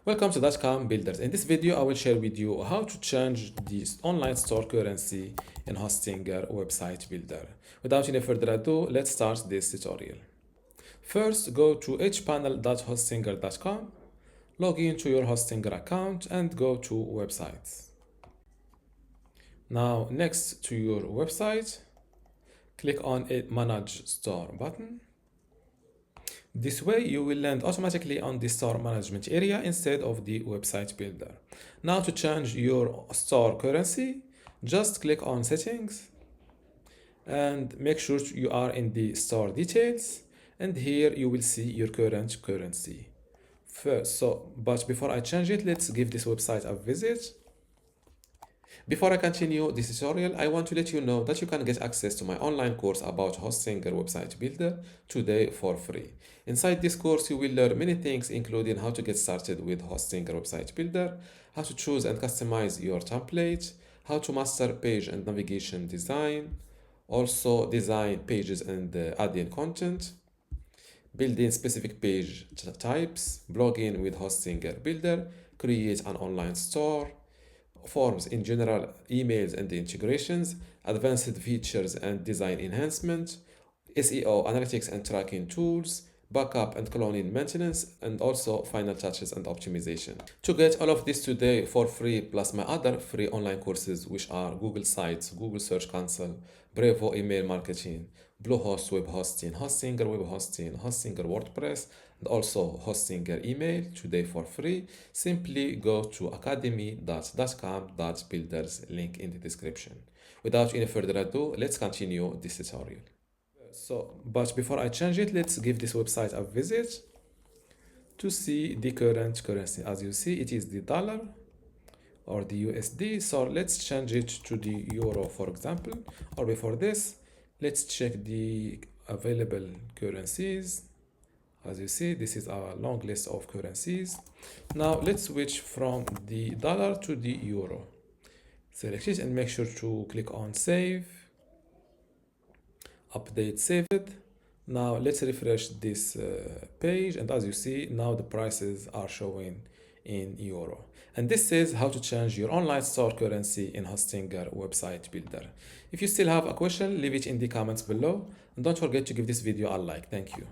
Welcome to dotcom.builders. In this video, I will share with you how to change this online store currency in Hostinger website builder. Without any further ado, let's start this tutorial. First, go to hpanel.hostinger.com, log into your Hostinger account and go to websites. Now, next to your website, click on a Manage Store button. This way, you will land automatically on the store management area instead of the website builder. Now to change your store currency, just click on settings and make sure you are in the store details. And here you will see your current currency. But before I change it, let's give this website a visit. Before I continue this tutorial, I want to let you know that you can get access to my online course about Hostinger website builder today for free. Inside this course, you will learn many things, including how to get started with Hostinger website builder, how to choose and customize your template, how to master page and navigation design, also design pages and add in content, building specific page types, blogging with Hostinger builder, create an online store, forms in general, emails and the integrations, advanced features and design enhancement, SEO, analytics and tracking tools, backup and cloning maintenance, and also final touches and optimization. To get all of this today for free, plus my other free online courses, which are Google Sites, Google Search Console, Brevo email marketing, Bluehost web hosting, Hostinger web hosting, Hostinger WordPress, and also Hostinger email today for free, simply go to academy.dotcom.builders, link in the description. Without any further ado, let's continue this tutorial. But before I change it, let's give this website a visit to see the current currency. As you see, it is the dollar or the USD. So let's change it to the euro, for example. Or before this, let's check the available currencies. As you see, this is our long list of currencies. Now let's switch from the dollar to the euro. Select it and make sure to click on save. Update, save it. Now let's refresh this page, and as you see, now the prices are showing in euro. And this is how to change your online store currency in Hostinger website builder. If you still have a question, leave it in the comments below, and don't forget to give this video a like. Thank you.